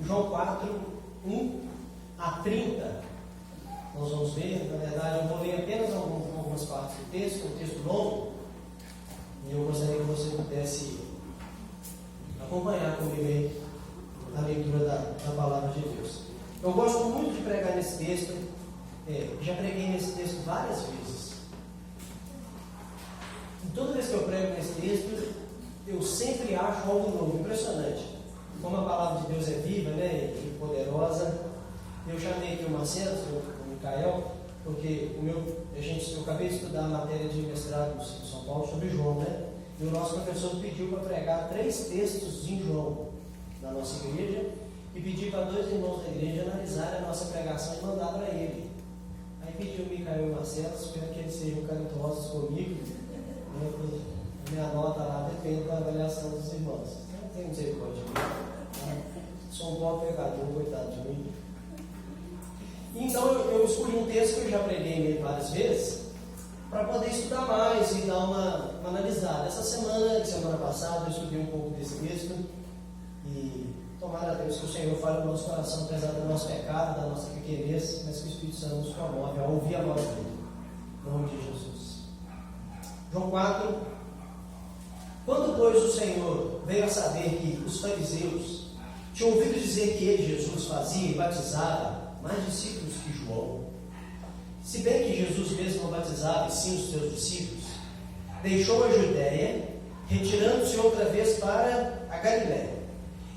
João 4, 1 a 30. Nós vamos ver, na verdade, eu vou ler apenas algumas partes do texto, um texto longo, e eu gostaria que você pudesse acompanhar comigo aí a leitura da palavra de Deus. Eu gosto muito de pregar nesse texto, já preguei nesse texto várias vezes. E toda vez que eu prego nesse texto, eu sempre acho algo novo, impressionante. Como a palavra de Deus é viva, né, e poderosa. Eu chamei aqui o Marcelo, o Micael, porque eu acabei de estudar a matéria de mestrado em São Paulo sobre João, né? E o nosso professor pediu para pregar 3 textos em João na nossa igreja e pediu para 2 irmãos da igreja analisarem a nossa pregação e mandar para ele. Aí pediu o Micael e o Marcelo, espero que eles sejam carinhosos comigo, né? A minha nota lá depende da avaliação dos irmãos. Não tem misericórdia de mim. Sou um pobre pecador, coitado de mim. Então eu escolhi um texto que eu já preguei nele várias vezes, para poder estudar mais e dar uma analisada. Essa semana passada, eu estudei um pouco desse texto e tomara a Deus que o Senhor fale no nosso coração, apesar do nosso pecado, da nossa pequenez, mas que o Espírito Santo nos promove a ouvir a voz dele. Em nome de Jesus. João 4. Quando, pois, o Senhor veio a saber que os fariseus tinham ouvido dizer que ele, Jesus, fazia e batizava mais discípulos que João, se bem que Jesus mesmo não batizava e sim os seus discípulos, deixou a Judéia, retirando-se outra vez para a Galiléia.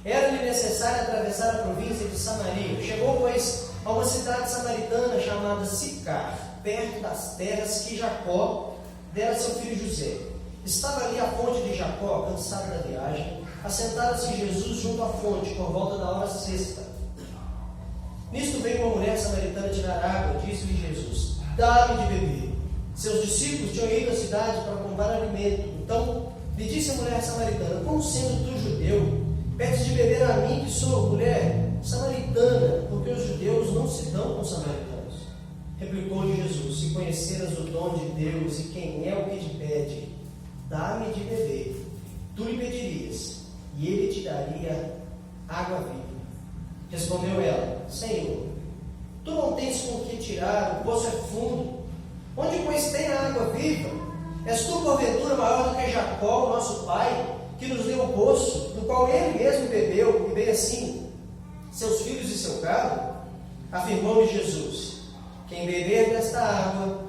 Era-lhe necessário atravessar a província de Samaria. Chegou, pois, a uma cidade samaritana chamada Sicar, perto das terras que Jacó dera a seu filho José. Estava ali a fonte de Jacó, cansado da viagem. Assentara-se Jesus junto à fonte, por volta da hora sexta. Nisto veio uma mulher samaritana tirar água. Disse-lhe Jesus: dá-me de beber. Seus discípulos tinham ido à cidade para comprar alimento. Então lhe disse a mulher samaritana: como sendo tu judeu, pedes de beber a mim, que sou mulher samaritana, porque os judeus não se dão com os samaritanos. Replicou-lhe Jesus: se conheceras o dom de Deus e quem é o que te pede, dá-me de beber, tu lhe pedirias, e ele te daria água viva. Respondeu ela: Senhor, tu não tens com que tirar, o poço é fundo. Onde, pois, tem a água viva? És tu, porventura, maior do que Jacó, nosso pai, que nos deu o poço, do qual ele mesmo bebeu, e bem assim seus filhos e seu gado? Afirmou-lhe Jesus: quem beber desta água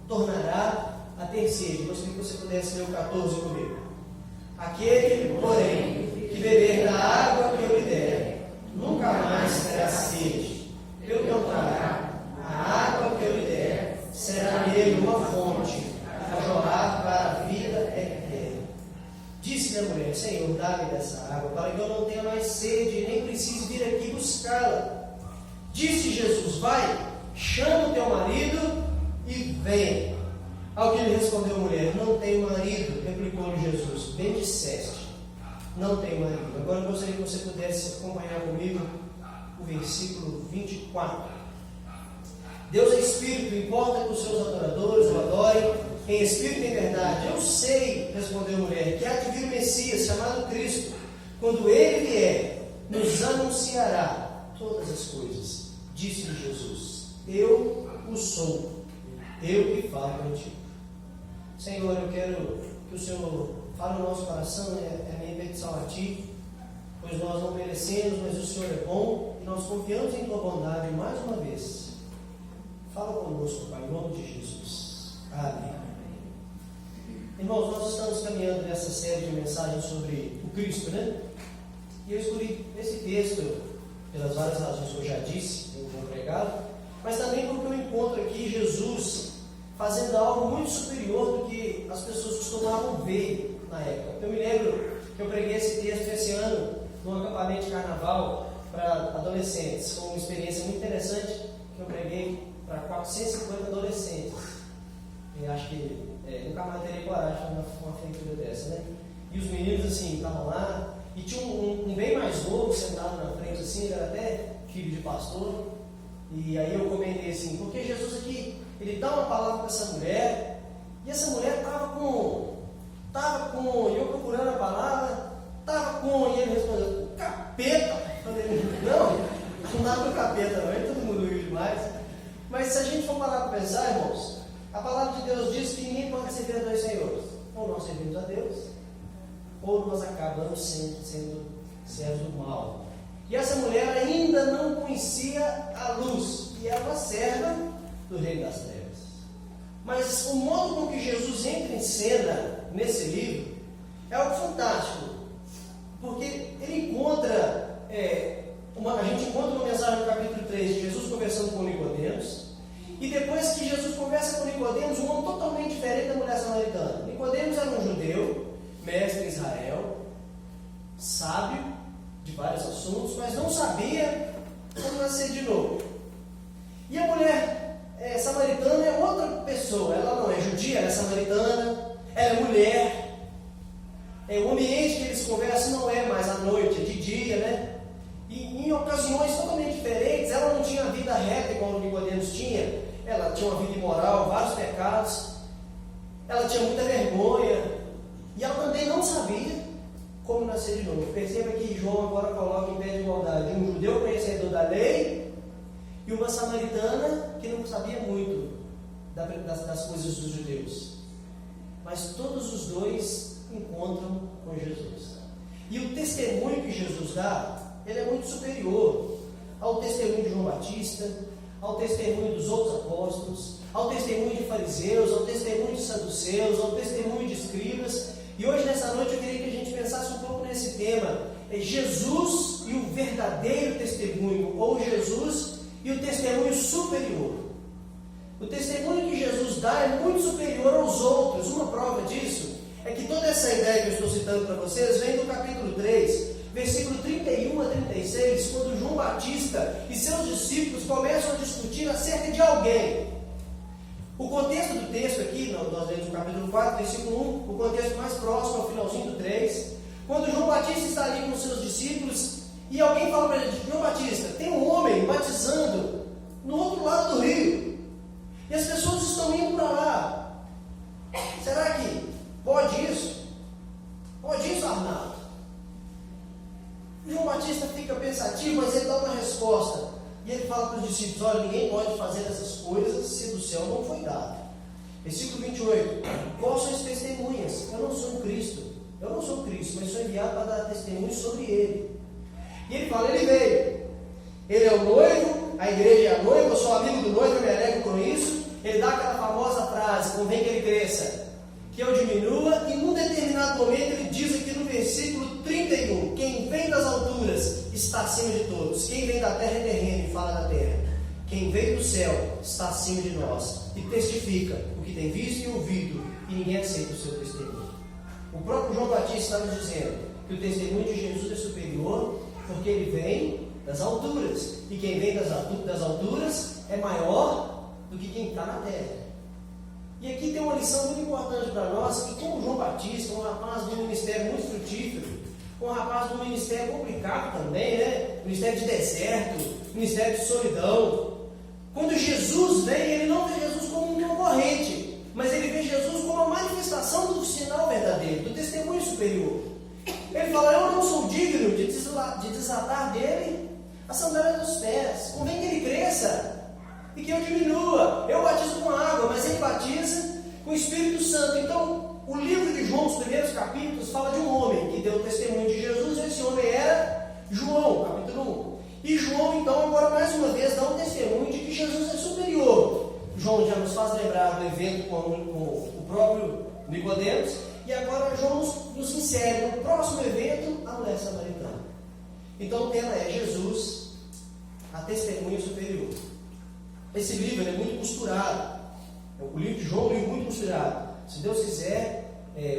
tornará a ter sede. Gostaria que você pudesse ler o 14 comigo. Aquele, porém, que beber da água que eu lhe der, nunca mais terá sede. Pelo contrário, a água que eu lhe der será nele uma fonte a jorrar para a vida eterna. Disse-lhe a mulher: Senhor, dá-me dessa água, para que eu não tenha mais sede e nem precise vir aqui buscá-la. Disse Jesus: vai, chama o teu marido e vem. Ao que lhe respondeu a mulher: não tenho marido. Replicou-lhe Jesus: bem disseste, não tenho marido. Agora eu gostaria que você pudesse acompanhar comigo o versículo 24. Deus é Espírito, importa que os seus adoradores o adorem em Espírito e em verdade. Eu sei, respondeu a mulher, que há de vir o Messias, chamado Cristo. Quando ele vier, nos anunciará todas as coisas. Disse-lhe Jesus: eu o sou, eu que falo contigo. Senhor, eu quero que o Senhor fale no nosso coração, é a minha petição a Ti, pois nós não merecemos, mas o Senhor é bom e nós confiamos em Tua bondade mais uma vez. Fala conosco, Pai, em nome de Jesus. Amém. Irmãos, nós estamos caminhando nessa série de mensagens sobre o Cristo, né? E eu escolhi esse texto pelas várias razões que eu já disse em um pregado, mas também porque eu encontro aqui Jesus fazendo algo muito superior do que as pessoas costumavam ver na época. Eu me lembro que eu preguei esse texto esse ano num acampamento de carnaval para adolescentes. Foi uma experiência muito interessante que eu preguei para 450 adolescentes. Eu acho que nunca mais teria coragem de uma feitura dessa, né? E os meninos assim estavam lá, e tinha um bem mais novo sentado na frente assim, ele era até filho de pastor. E aí eu comentei assim: porque Jesus aqui, ele dá uma palavra para essa mulher, e essa mulher estava com, e eu procurando a palavra, e ele respondeu: capeta. Eu falei: não, realmente todo mundo riu demais. Mas se a gente for parar para pensar, irmãos, a palavra de Deus diz que ninguém pode servir a dois senhores. Ou nós servimos a Deus, ou nós acabamos sendo servos do mal. E essa mulher ainda não conhecia a luz, e era uma serva do reino das trevas. Mas o modo com que Jesus entra em cena nesse livro é algo fantástico, porque ele encontra, a gente encontra uma mensagem no capítulo 3 de Jesus conversando com Nicodemos, e depois que Jesus conversa com Nicodemos, um homem totalmente diferente da mulher samaritana. Nicodemos era um judeu, mestre em Israel, sábio de vários assuntos, mas não sabia como nascer de novo. E a mulher samaritana é outra pessoa, ela não é judia, ela é samaritana, ela é mulher. O ambiente que eles conversam não é mais à noite, é de dia, né? E em ocasiões totalmente diferentes, ela não tinha vida reta igual o Nicodemos tinha, ela tinha uma vida imoral, vários pecados, ela tinha muita vergonha, e ela também não sabia como nascer de novo. Perceba que João agora coloca em pé de igualdade um judeu conhecedor da lei e uma samaritana que não sabia muito das coisas dos judeus. Mas todos os dois encontram com Jesus. E o testemunho que Jesus dá, ele é muito superior ao testemunho de João Batista, ao testemunho dos outros apóstolos, ao testemunho de fariseus, ao testemunho de saduceus, ao testemunho de escribas. E hoje, nessa noite, eu queria que a gente pensasse um pouco nesse tema: Jesus e o verdadeiro testemunho, ou Jesus e o testemunho superior. O testemunho que Jesus dá é muito superior aos outros. Uma prova disso é que toda essa ideia que eu estou citando para vocês vem do capítulo 3, versículo 31 a 36, quando João Batista e seus discípulos começam a discutir acerca de alguém. O contexto do texto aqui, nós lemos no capítulo 4, versículo 1, o contexto mais próximo ao finalzinho do 3, quando João Batista está ali com seus discípulos, e alguém fala para ele: João Batista, tem um homem batizando no outro lado do rio, e as pessoas estão indo para lá. Será que pode isso? Pode isso, Arnaldo? João Batista fica pensativo, mas ele dá uma resposta. E ele fala para os discípulos: olha, ninguém pode fazer essas coisas se do céu não foi dado. Versículo 28. Vós sois testemunhas. Eu não sou um Cristo. Eu não sou Cristo, mas sou enviado para dar testemunho sobre ele. E ele fala: ele veio. Ele é o noivo, a igreja é a noiva, eu sou amigo do noivo, eu me alegro com isso. Ele dá aquela famosa frase: convém que ele cresça, que eu diminua. E num determinado momento ele diz aqui no versículo 31, quem vem das alturas está acima de todos. Quem vem da terra é terreno e fala da terra. Quem veio do céu está acima de nós e testifica o que tem visto e ouvido, e ninguém aceita o seu testemunho. O próprio João Batista está nos dizendo que o testemunho de Jesus é superior porque ele vem das alturas, e quem vem das alturas é maior do que quem está na terra. E aqui tem uma lição muito importante para nós, que como João Batista, um rapaz de um ministério muito frutífero, um rapaz de um ministério complicado também, né? Ministério de deserto, ministério de solidão. Quando Jesus vem, ele não vê Jesus como um concorrente, mas ele vê Jesus como a manifestação do sinal verdadeiro, do testemunho superior. Ele fala: eu não sou digno de desatar dele a sandália dos pés. Convém que ele cresça e que eu diminua. Eu batizo com água, mas ele batiza com o Espírito Santo. Então, o livro de João, os primeiros capítulos, fala de um homem que deu testemunho de Jesus. Esse homem era João, capítulo 1. E João, então, agora mais uma vez dá um testemunho de que Jesus é superior. João já nos faz lembrar do evento com o próprio Nicodemos, e agora João nos insere no próximo evento, a mulher samaritana. Então o tema é Jesus, a testemunha superior. Esse livro é muito costurado. O livro de João é um livro muito costurado. Se Deus quiser,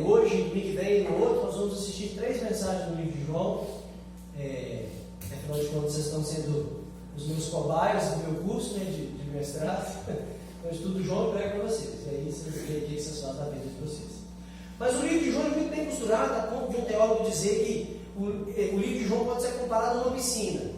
hoje, domingo que vem e no outro, nós vamos assistir 3 mensagens do livro de João. Afinal de contas, vocês estão sendo os meus cobaias do meu curso, né, de mestrado. Eu estudo João e prego para vocês. E aí vocês veem o que vocês fazem da vida de vocês. Mas o livro de João é muito bem costurado, a ponto de um teólogo dizer que o livro de João pode ser comparado a uma piscina.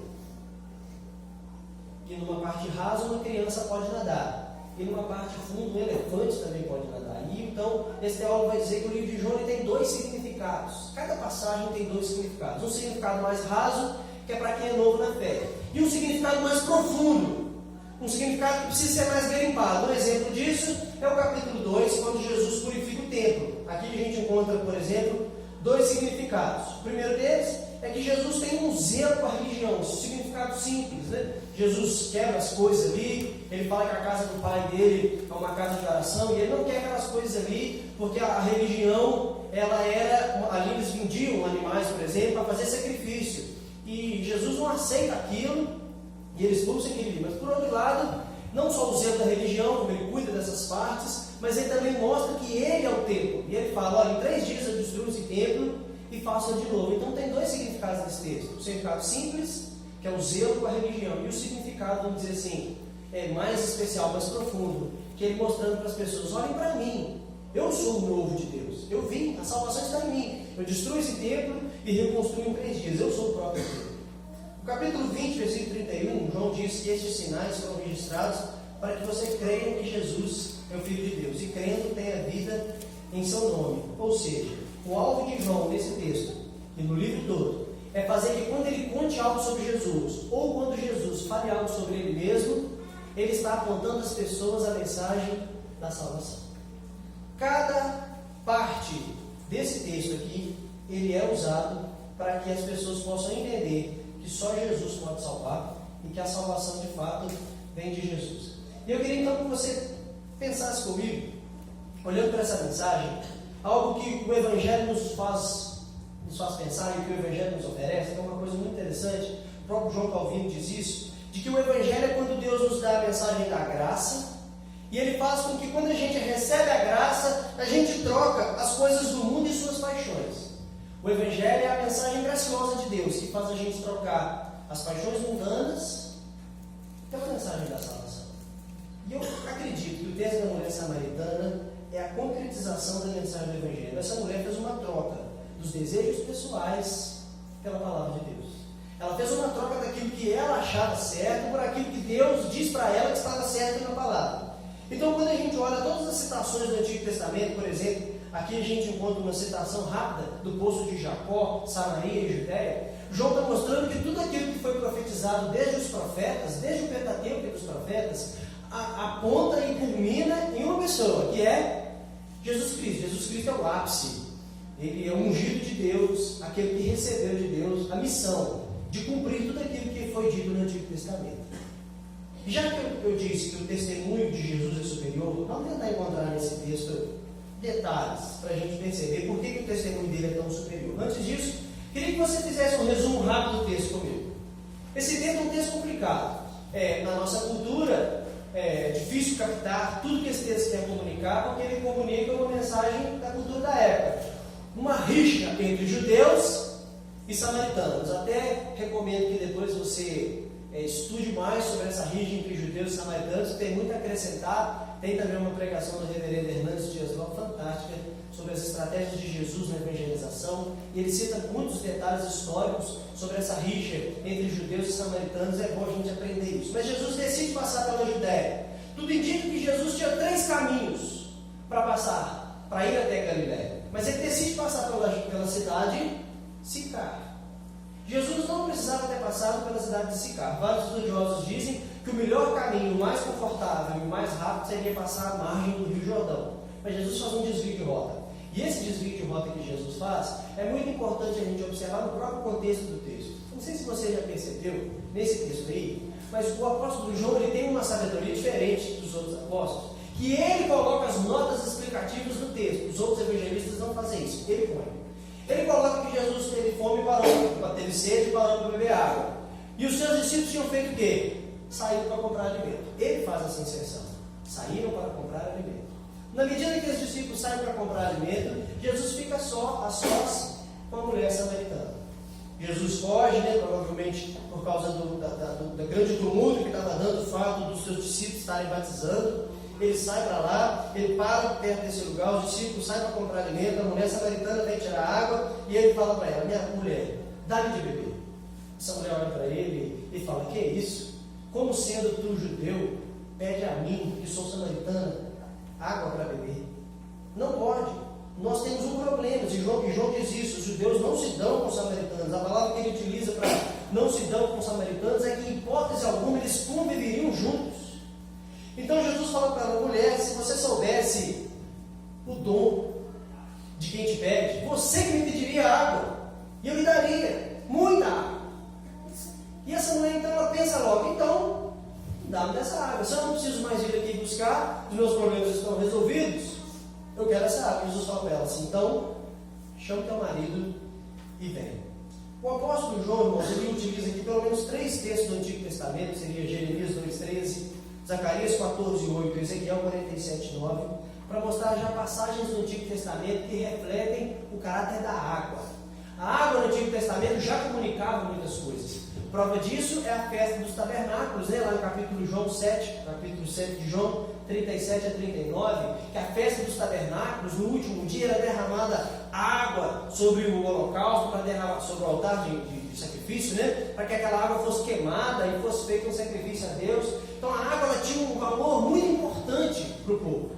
E numa parte rasa, uma criança pode nadar. E numa parte funda, um elefante também pode nadar. E então, esse teólogo vai dizer que o livro de João ele tem 2 significados. Cada passagem tem 2 significados. Um significado mais raso, que é para quem é novo na fé. e um significado mais profundo, um significado que precisa ser mais garimpado. Um exemplo disso é o capítulo 2, quando Jesus purifica o templo. Aqui a gente encontra, por exemplo, dois significados. O primeiro deles é que Jesus tem um zelo com a religião, um significado simples, né? Jesus quebra as coisas ali, ele fala que a casa do pai dele é uma casa de oração, e ele não quer aquelas coisas ali, porque a religião, ela era, ali eles vendiam animais, por exemplo, para fazer sacrifício, e Jesus não aceita aquilo, e ele expulsa aquilo. Mas por outro lado, não só o zelo da religião, como ele cuida dessas partes, mas ele também mostra que ele é o templo, e ele fala, olha, em 3 dias eu destruo esse templo e faço de novo. Então tem dois significados nesse texto: o significado simples, que é o zelo com a religião, e o significado, vamos dizer assim, mais especial, mais profundo, que ele mostrando para as pessoas, olhem para mim, eu sou o novo de Deus, eu vim, a salvação está em mim, eu destruo esse templo e reconstruo em 3 dias, eu sou o próprio templo. No capítulo 20, versículo 31, João diz que estes sinais foram registrados para que você creia que Jesus é o Filho de Deus, e crendo tenha vida em seu nome. Ou seja, o alvo de João nesse texto, e no livro todo, é fazer que quando ele conte algo sobre Jesus, ou quando Jesus fale algo sobre ele mesmo, ele está apontando às pessoas a mensagem da salvação. Cada parte desse texto aqui, ele é usado para que as pessoas possam entender que só Jesus pode salvar e que a salvação de fato vem de Jesus. E eu queria então que você pensasse comigo, olhando para essa mensagem, algo que o Evangelho nos faz pensar e que o Evangelho nos oferece, que é uma coisa muito interessante. O próprio João Calvino diz isso, de que o Evangelho é quando Deus nos dá a mensagem da graça, e ele faz com que quando a gente recebe a graça, a gente troca as coisas do mundo e suas paixões. O Evangelho é a mensagem graciosa de Deus, que faz a gente trocar as paixões mundanas pela mensagem da salvação. E eu acredito que o texto da mulher samaritana é a concretização da mensagem do Evangelho. Essa mulher fez uma troca dos desejos pessoais pela palavra de Deus. Ela fez uma troca daquilo que ela achava certo por aquilo que Deus diz para ela que estava certo na palavra. Então, quando a gente olha todas as citações do Antigo Testamento, por exemplo, aqui a gente encontra uma citação rápida do poço de Jacó, Samaria e Judéia. João está mostrando que tudo aquilo que foi profetizado desde os profetas, desde o Pentateuco dos profetas, aponta e culmina em uma pessoa, que é Jesus Cristo. Jesus Cristo é o ápice. Ele é o ungido de Deus, aquele que recebeu de Deus a missão de cumprir tudo aquilo que foi dito no Antigo Testamento. E já que eu disse que o testemunho de Jesus é superior, vamos tentar encontrar nesse texto detalhes para a gente perceber por que o testemunho dele é tão superior. Antes disso, queria que você fizesse um resumo rápido do texto comigo. Esse texto é um texto complicado. Na nossa cultura, é difícil captar tudo que esse texto quer comunicar, porque ele comunica uma mensagem da cultura da época. Uma rixa entre judeus e samaritanos. Até recomendo que depois você estude mais sobre essa rixa entre judeus e samaritanos, tem muito a acrescentar. Tem também uma pregação do reverendo Hernandes Dias Lopes fantástica sobre as estratégias de Jesus na evangelização, e ele cita muitos detalhes históricos sobre essa rixa entre judeus e samaritanos. É bom a gente aprender isso. Mas Jesus decide passar pela Judéia. Tudo indica que Jesus tinha 3 caminhos para passar, para ir até Galiléia, mas ele decide passar pela cidade Sicar. Jesus não precisava ter passado pela cidade de Sicar. Vários estudiosos dizem que o melhor caminho, o mais confortável e o mais rápido seria passar a margem do Rio Jordão. Mas Jesus faz um desvio de rota. E esse desvio de rota que Jesus faz é muito importante a gente observar no próprio contexto do texto. Não sei se você já percebeu nesse texto aí, mas o apóstolo João ele tem uma sabedoria diferente dos outros apóstolos, que ele coloca as notas explicativas no texto. Os outros evangelistas não fazem isso, ele põe. Ele coloca que Jesus teve fome e teve sede e parou para beber água. E os seus discípulos tinham feito o quê? Saíram para comprar alimento. Ele faz essa inserção. Saíram para comprar alimento. Na medida que os discípulos saem para comprar alimento, Jesus fica só, a sós, com a mulher samaritana. Jesus foge, provavelmente por causa do grande tumulto que estava dando o fato dos seus discípulos estarem batizando. Ele sai para lá, ele para perto desse lugar, os discípulos saem para comprar alimento, a mulher samaritana vem tirar água e ele fala para ela: minha mulher, dá-me de beber. Essa mulher olha para ele e fala: que é isso? Como sendo tu judeu, pede a mim, que sou samaritana, água para beber? Não pode. Nós temos um problema, e João diz isso: os judeus não se dão com os samaritanos. A palavra que ele utiliza para não se dão com os samaritanos é que, em hipótese alguma, eles conviveriam juntos. Então Jesus fala para ela: mulher, se você soubesse o dom de quem te pede, você que me pediria água, e eu lhe daria muita água. E essa mulher, então, ela pensa logo: então, dá-me dessa água. Se eu não preciso mais vir aqui buscar, os meus problemas estão resolvidos, eu quero essa água. Jesus fala para ela assim: então, chama teu marido e vem. O apóstolo João, irmãos, ele utiliza aqui pelo menos 3 textos do Antigo Testamento, seria Jeremias 2,13, Zacarias 14,8, Ezequiel 47,9, para mostrar já passagens do Antigo Testamento que refletem o caráter da água. A água no Antigo Testamento já comunicava muitas coisas. Prova disso é a festa dos tabernáculos, lá no capítulo 7 de João 37 a 39, que a festa dos tabernáculos, no último dia, era derramada água sobre o holocausto, para derramar sobre o altar de sacrifício, para que aquela água fosse queimada e fosse feito um sacrifício a Deus. Então a água ela tinha um valor muito importante para o povo.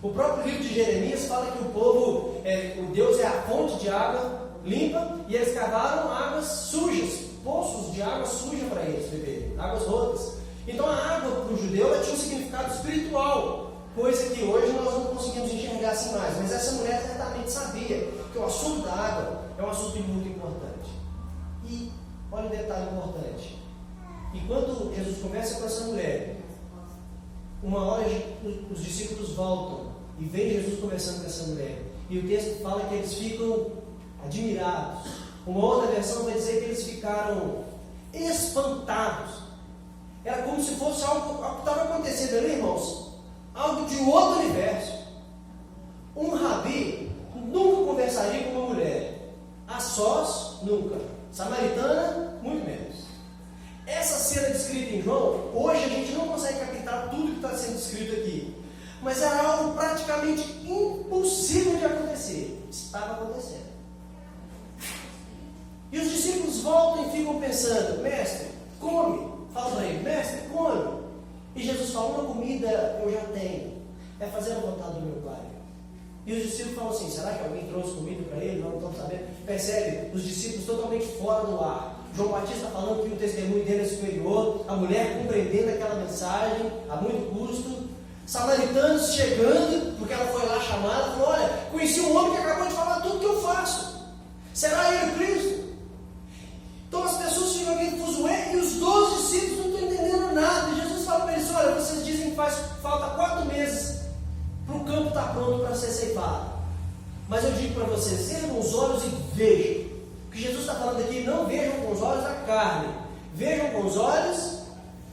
O próprio livro de Jeremias fala que o povo, o Deus é a fonte de água limpa, e eles cavaram águas sujas, poços de água suja para eles beberem, águas rotas. Então a água para o judeu ela tinha um significado espiritual, coisa que hoje nós não conseguimos enxergar assim mais. Mas essa mulher certamente sabia que o assunto da água é um assunto muito importante. E olha um detalhe importante: enquanto Jesus conversa com essa mulher, uma hora os discípulos voltam e veem Jesus conversando com essa mulher, e o texto fala que eles ficam admirados. Uma outra versão vai dizer que eles ficaram espantados. Era como se fosse algo que estava acontecendo ali, irmãos, algo de outro universo. Um rabi nunca conversaria com uma mulher, a sós, nunca. Samaritana, muito menos. Essa cena descrita em João, hoje a gente não consegue captar tudo que está sendo descrito aqui, mas era algo praticamente impossível de acontecer. Estava acontecendo. E os discípulos voltam e ficam pensando: mestre, come. Fala para ele: mestre, come. E Jesus fala: uma comida eu já tenho, é fazer a vontade do meu Pai. E os discípulos falam assim: será que alguém trouxe comida para ele? Nós não estamos sabendo. Percebe? Os discípulos totalmente fora do ar. João Batista falando que o testemunho dele é superior, a mulher compreendendo aquela mensagem a muito custo, samaritanos chegando, porque ela foi lá chamada, falou: olha, conheci um homem que acabou de falar tudo que eu faço. Será ele Cristo? Então as pessoas ficam aqui fuzuê, e os 12 discípulos não estão entendendo nada. E Jesus fala para eles: olha, vocês dizem que falta 4 meses para o campo estar pronto para ser ceifado. Mas eu digo para vocês: ergam os olhos e vejam. O que Jesus está falando aqui: não vejam com os olhos da carne, vejam com os olhos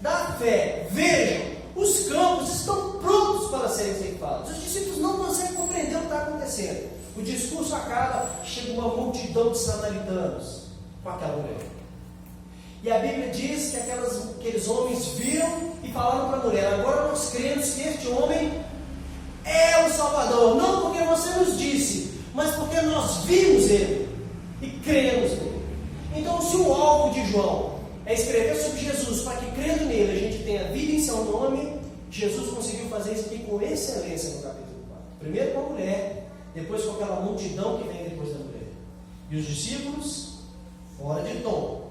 da fé. Vejam, os campos estão prontos para serem ceifados. Os discípulos não conseguem compreender o que está acontecendo. O discurso acaba, chega uma multidão de samaritanos com aquela mulher. E a Bíblia diz que aqueles homens viram e falaram para a mulher: agora nós cremos que este homem é o Salvador, não porque você nos disse, mas porque nós vimos ele e cremos nele. Então, se o alvo de João é escrever sobre Jesus para que, crendo nele, a gente tenha vida em seu nome, Jesus conseguiu fazer isso aqui com excelência no capítulo 4. Primeiro com a mulher, depois com aquela multidão que vem depois da mulher. E os discípulos fora de tom.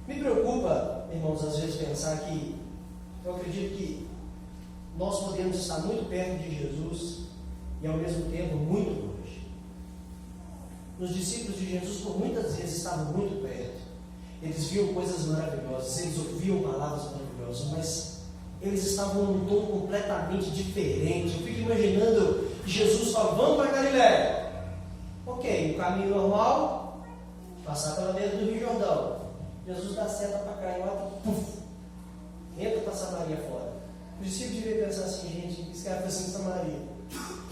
Me preocupa, irmãos, às vezes pensar que eu acredito que nós podemos estar muito perto de Jesus e ao mesmo tempo muito longe. Os discípulos de Jesus por muitas vezes estavam muito perto. Eles viam coisas maravilhosas, eles ouviam palavras maravilhosas, mas eles estavam num tom completamente diferente. Eu fico imaginando Jesus falando: vamos para Galiléia. Ok, o caminho normal, passar pela beira do Rio Jordão. Jesus dá seta para cá e lá, puf, entra para Samaria fora. Os discípulos deviam pensar assim: gente, esse cara está sendo Samaria.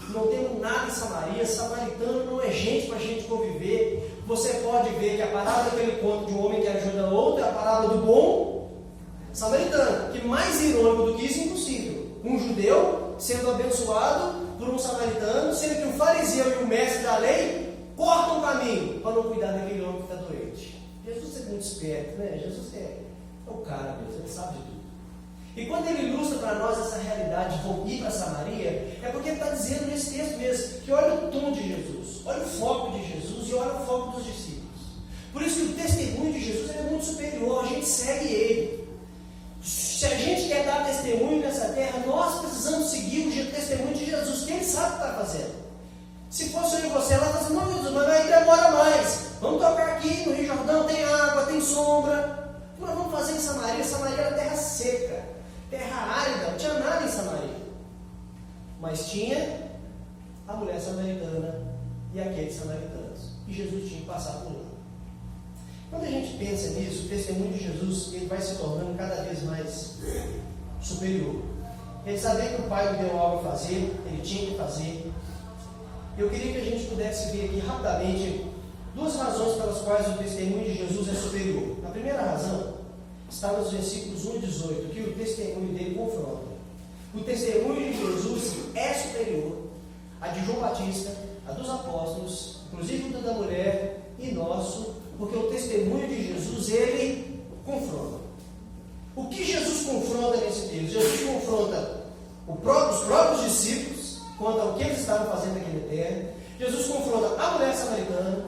Não temos nada em Samaria, samaritano não é gente para a gente conviver. Você pode ver que a parábola que ele conta de um homem que ajuda outro é a parábola do bom samaritano. Que mais irônico do que isso, impossível. Um judeu sendo abençoado por um samaritano, sendo que o fariseu e o mestre da lei cortam o caminho para não cuidar daquele homem que está doente. Jesus é muito esperto, né? Jesus é o cara mesmo, ele sabe de tudo. E quando ele ilustra para nós essa realidade de ir para Samaria, é porque ele está dizendo nesse texto mesmo, que olha o tom de Jesus, olha o foco de Jesus e olha o foco dos discípulos. Por isso que o testemunho de Jesus é muito superior, a gente segue ele. Se a gente quer dar testemunho nessa terra, nós precisamos seguir o testemunho de Jesus, que ele sabe o que está fazendo. Se fosse eu e você lá, fazendo, não, Jesus, mas aí demora mais. Vamos tocar aqui no Rio Jordão, tem água, tem sombra. Nós vamos fazer em Samaria. Samaria era terra seca, terra árida, não tinha nada em Samaria. Mas tinha a mulher samaritana e aqueles samaritanos. E Jesus tinha que passar por lá. Quando a gente pensa nisso, o testemunho de Jesus ele vai se tornando cada vez mais superior. Ele sabia que o Pai lhe deu algo a fazer, ele tinha que fazer. Eu queria que a gente pudesse ver aqui rapidamente duas razões pelas quais o testemunho de Jesus é superior. A primeira razão está nos versículos 1 e 18, que o testemunho dele confronta. O testemunho de Jesus é superior a de João Batista, a dos apóstolos, inclusive o da mulher e nosso, porque o testemunho de Jesus, ele confronta. O que Jesus confronta nesse texto? Jesus confronta os próprios discípulos quanto ao que eles estavam fazendo naquele terra. Jesus confronta a mulher samaritana.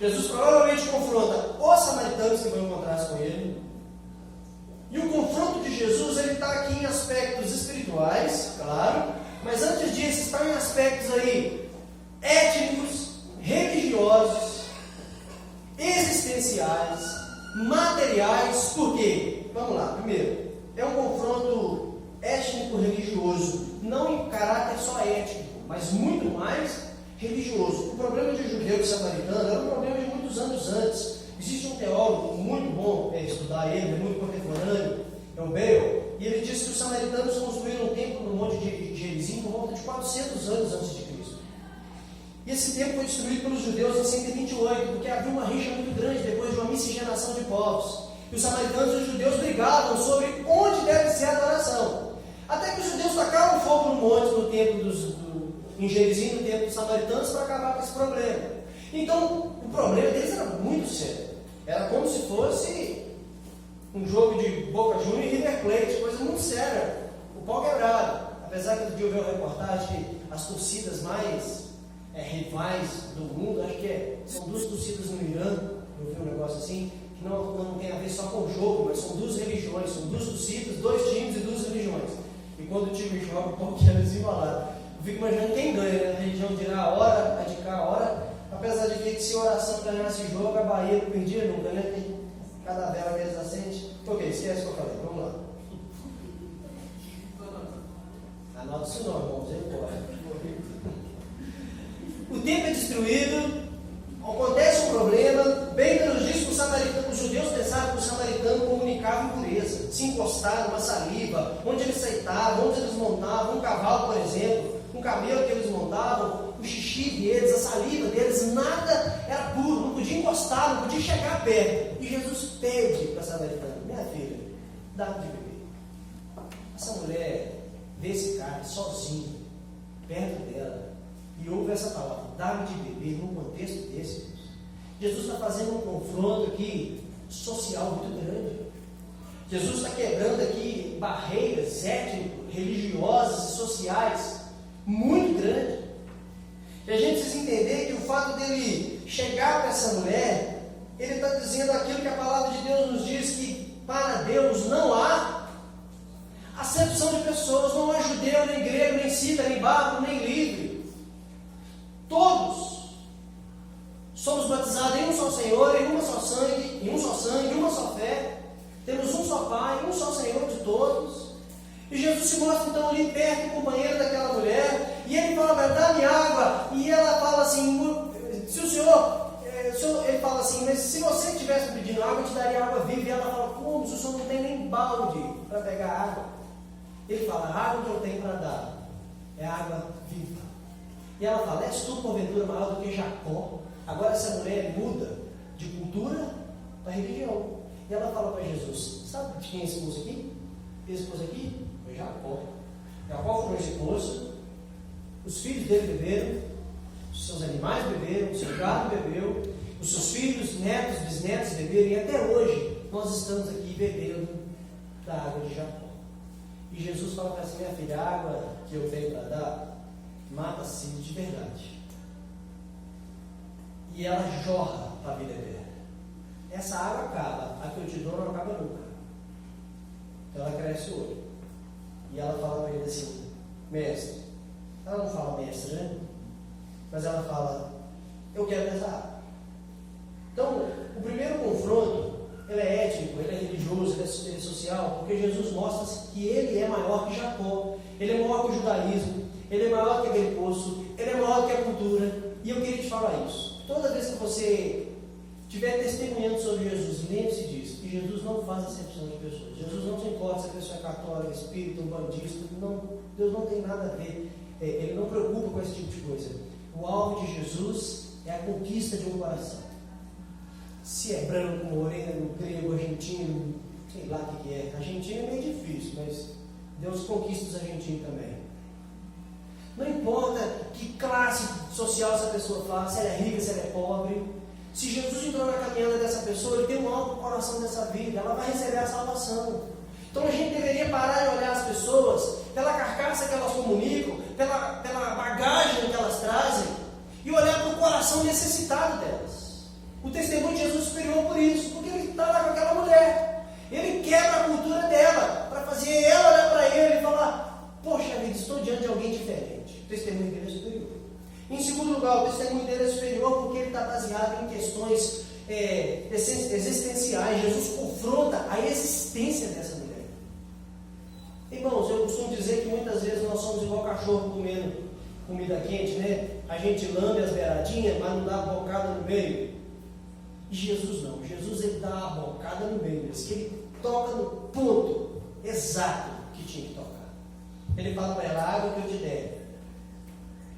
Jesus provavelmente confronta os samaritanos que vão encontrar com ele. E o confronto de Jesus, ele está aqui em aspectos espirituais, claro, mas antes disso está em aspectos aí étnicos, religiosos, existenciais, materiais. Por quê? Vamos lá. Primeiro, é um confronto étnico-religioso, não em caráter só étnico, mas muito mais religioso. O problema de judeu e samaritano era um problema de muitos anos antes. Existe um teólogo muito bom, estudar ele, muito contemporâneo, é o Bale, e ele disse que os samaritanos construíram um templo no Monte de Gerizim por volta de 400 anos antes de Cristo. E esse templo foi destruído pelos judeus em 128, porque havia uma rixa muito grande depois de uma miscigenação de povos. E os samaritanos e os judeus brigavam sobre onde deve ser a adoração. Até que os judeus tacaram fogo no monte, no templo em Gerizim, no templo dos samaritanos, para acabar com esse problema. Então, o problema deles era muito sério. Era como se fosse um jogo de Boca Juniors e River Plate, coisa muito séria. O pau quebrado. Apesar que outro dia eu vi uma reportagem que as torcidas mais rivais do mundo, acho que são duas torcidas no Irã, eu vi um negócio assim, que não tem a ver só com o jogo, mas são duas religiões, são duas torcidas, dois times e duas religiões. E quando o time joga, o pau quebra desembalado. Eu fico imaginando quem ganha, né? A religião dirá a hora, a de cá a hora. Apesar de que se oração ganhasse jogo, a Bahia não perdia nunca, né? Tem cada vela que eles acendem. Ok, esquece o que eu falei, vamos lá. Anota isso não, irmãos, ele pode. O templo é destruído, acontece um problema, bem que nos diz que os judeus pensavam que o samaritano comunicava impureza, se encostar numa saliva, onde eles sentavam, onde eles montavam, um cavalo, por exemplo, um camelo que eles montavam, o xixi deles, a saliva deles, nada era puro, não podia encostar, não podia chegar perto. E Jesus pede para a samaritana: minha filha, dá-me de beber. Essa mulher vê esse cara sozinho, perto dela, e ouve essa palavra, dá-me de beber, num contexto desse. Jesus está fazendo um confronto aqui social muito grande. Jesus está quebrando aqui barreiras étnico-religiosas e sociais muito grandes. E a gente precisa entender que o fato dele chegar para essa mulher, ele está dizendo aquilo que a palavra de Deus nos diz, que para Deus não há acepção de pessoas, não há judeu, nem grego, nem cita, nem bárbaro, nem livre. Todos somos batizados em um só Senhor, em um só sangue, uma só fé. Temos um só Pai, um só Senhor de todos. E Jesus se mostra então ali perto, companheiro daquela mulher, e ele fala: dá-me água. E ela fala assim: se o Senhor, ele fala assim, mas se você estivesse pedindo água, eu te daria água viva. E ela fala: como? Se o Senhor não tem nem balde para pegar água. Ele fala: a água que eu tenho para dar é água viva. E ela fala: és tu porventura maior do que Jacó? Agora essa mulher muda de cultura para religião. E ela fala para Jesus: sabe de quem é esse esposo aqui? Esse esposo aqui foi Jacó. Jacó foi esse esposo, os filhos dele beberam, os seus animais beberam, o seu gado bebeu, os seus filhos, netos, bisnetos beberam, e até hoje nós estamos aqui bebendo da água de Jacó. E Jesus fala para essa minha filha: a água que eu tenho para dar mata a sede de verdade. E ela jorra para a vida eterna. Essa água acaba, a que eu te dou não acaba nunca. Então ela cresce o olho. E ela fala para ele assim: mestre. Ela não fala mestre, né? Mas ela fala: eu quero dessa água. Então, o primeiro confronto, ele é étnico, ele é religioso, ele é social, porque Jesus mostra que ele é maior que Jacó, ele é maior que o judaísmo, ele é maior que aquele poço, ele é maior que a cultura. E eu queria te falar isso. Toda vez que você estiver testemunhando sobre Jesus, lembre-se disso, que Jesus não faz acepção de pessoas. Jesus não se importa se a pessoa é católica, espírita, bandista. Não, Deus não tem nada a ver. Ele não preocupa com esse tipo de coisa. O alvo de Jesus é a conquista de um coração. Se é branco, moreno, grego, argentino, sei lá o que é. Argentino é meio difícil, mas Deus conquista os argentinos também. Não importa que classe social essa pessoa faz, se ela é rica, se ela é pobre. Se Jesus entrou na caminhada dessa pessoa, ele tem um alvo no coração dessa vida, ela vai receber a salvação. Então a gente deveria parar de olhar as pessoas pela carcaça que elas comunicam, pela bagagem que elas trazem, e olhar para o coração necessitado delas. O testemunho de Jesus superior por isso, porque ele está lá com aquela mulher. Ele quebra a cultura dela, para fazer ela olhar para ele e falar: poxa vida, estou diante de alguém diferente. O testemunho dele é superior. Em segundo lugar, o testemunho dele é superior porque ele está baseado em questões existenciais. Jesus confronta a existência dessa mulher. Irmãos, eu costumo dizer que muitas vezes nós somos igual cachorro comendo comida quente, né? A gente lambe as beiradinhas, mas não dá a bocada no meio. E Jesus não. Jesus, ele dá a bocada no meio, que ele toca no ponto exato que tinha que tocar. Ele fala para ela: a água que eu te der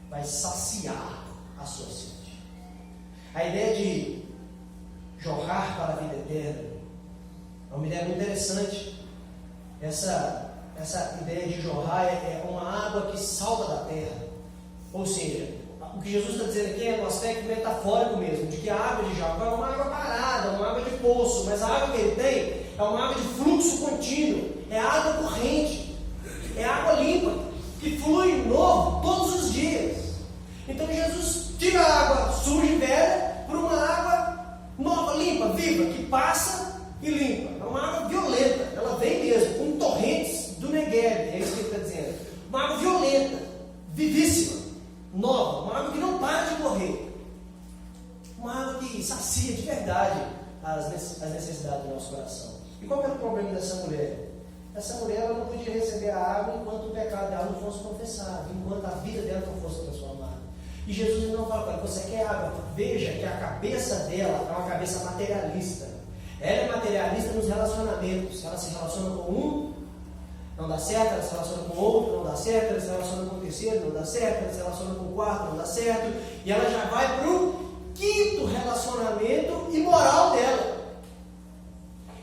vai saciar a sua sede. A ideia de jorrar para a vida eterna é uma ideia muito interessante. Essa ideia de jorrar é uma água que salta da terra. Ou seja, o que Jesus está dizendo aqui é um aspecto metafórico mesmo, de que a água de Jacó é uma água parada, uma água de poço, mas a água que ele tem é uma água de fluxo contínuo, é água corrente, é água limpa, que flui novo todos os dias. Então Jesus tira a água suja e velha por uma água nova, limpa, viva, que passa e limpa. É uma água violenta, ela vem mesmo, com torrentes do Negev, é isso que ele está dizendo. Uma água violenta, vivíssima, nova, uma água que não para de correr. Uma água que sacia de verdade as necessidades do nosso coração. E qual era o problema dessa mulher? Essa mulher ela não podia receber a água enquanto o pecado dela não fosse confessado, enquanto a vida dela não fosse transformada. E Jesus não fala para ela: você quer água? Veja que a cabeça dela é uma cabeça materialista. Ela é materialista nos relacionamentos. Ela se relaciona com um, não dá certo, ela se relaciona com o outro, não dá certo, ela se relaciona com o terceiro, não dá certo, ela se relaciona com o quarto, não dá certo. E ela já vai para o quinto relacionamento imoral dela.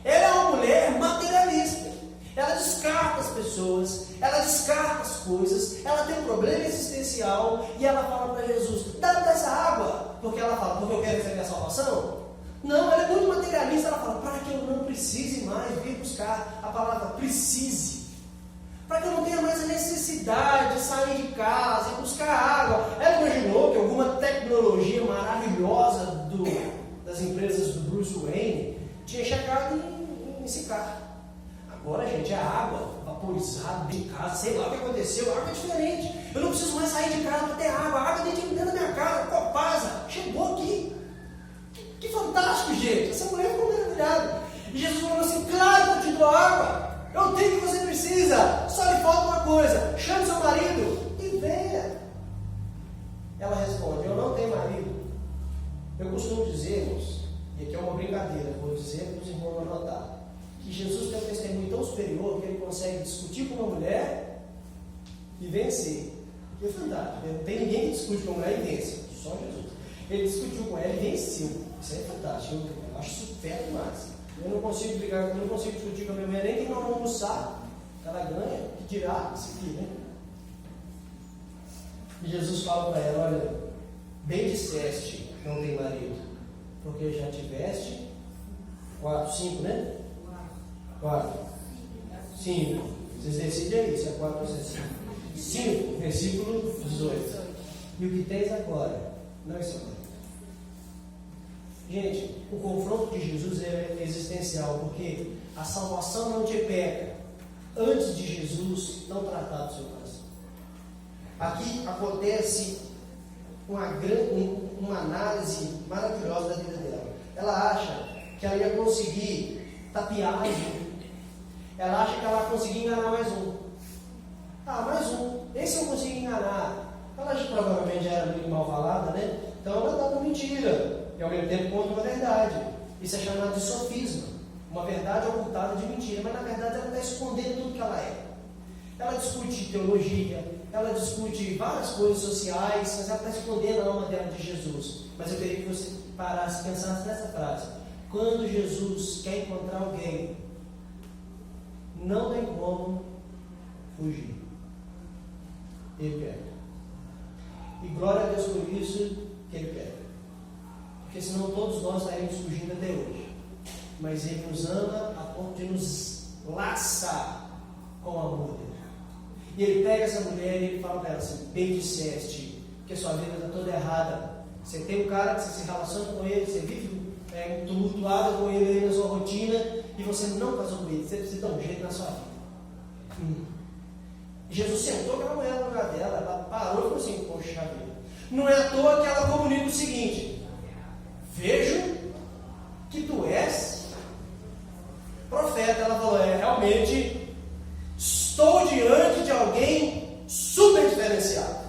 Ela é uma mulher materialista. Ela descarta as pessoas, ela descarta as coisas, ela tem um problema existencial e ela fala para Jesus: dá dessa água, porque ela fala: porque eu quero receber a salvação? Não, ela é muito materialista, ela fala: para que eu não precise mais vir buscar a palavra precise, para que eu não tenha mais a necessidade de sair de casa e buscar água. Ela imaginou que alguma tecnologia maravilhosa das empresas do Bruce Wayne tinha chegado em Sicar. Agora, gente, é água vaporizada dentro de casa, sei lá o que aconteceu, a água é diferente. Eu não preciso mais sair de casa para ter água, a água dentro da minha casa, Copasa, chegou aqui. Que fantástico, gente, essa mulher ficou maravilhada. E Jesus falou assim: claro que eu te dou água, eu tenho o que você precisa, só lhe falta uma coisa, chame seu marido e venha. Ela responde: eu não tenho marido. Eu costumo dizer, irmãos, e aqui é uma brincadeira, vou dizer para os irmãos anotar, que Jesus tem um testemunho tão superior que ele consegue discutir com uma mulher e vencer. Que é fantástico. Não tem ninguém que discute com uma mulher e vence, só Jesus. Ele discutiu com ela e venceu. Isso é fantástico. Eu acho isso fera demais. Eu não consigo brigar, eu não consigo discutir com a minha mulher, nem que não almoçar. Ela ganha, que tirar isso aqui, né? E Jesus fala para ela: olha, bem disseste, não tem marido, porque já tiveste 4, 5, né? 4, 5. Vocês decidem aí se é 4 ou se é 5. 5, versículo 18. E o que tens agora não é seu marido. Gente, o confronto de Jesus é existencial, porque a salvação não te pega antes de Jesus não tratar do seu coração. Aqui acontece uma análise maravilhosa da vida dela. Ela acha que ela ia conseguir tapear mais um. Ela acha que ela vai conseguir enganar mais um. Mais um. Esse eu consigo enganar. Ela provavelmente já era muito mal falada, né? Então ela dava mentira. E ao mesmo tempo conta uma verdade. Isso é chamado de sofisma. Uma verdade ocultada de mentira. Mas na verdade ela está escondendo tudo que ela é. Ela discute teologia, ela discute várias coisas sociais, mas ela está escondendo a alma dela de Jesus. Mas eu queria que você parasse e pensasse nessa frase. Quando Jesus quer encontrar alguém, não tem como fugir. Ele pega. E glória a Deus por isso que Ele pega. Porque senão todos nós estaríamos fugindo até hoje. Mas Ele nos ama a ponto de nos laçar com o amor dele. E Ele pega essa mulher e Ele fala para ela assim: bem disseste, que a sua vida está toda errada. Você tem um cara que você se relaciona com ele, você vive tumultuado com ele aí na sua rotina, e você não casou com ele. Você precisa dar um jeito na sua vida. E Jesus sentou aquela mulher no lugar dela, ela parou e falou assim: poxa vida. Não é à toa que ela comunica o seguinte: vejo que tu és profeta. Ela falou: realmente estou diante de alguém super diferenciado.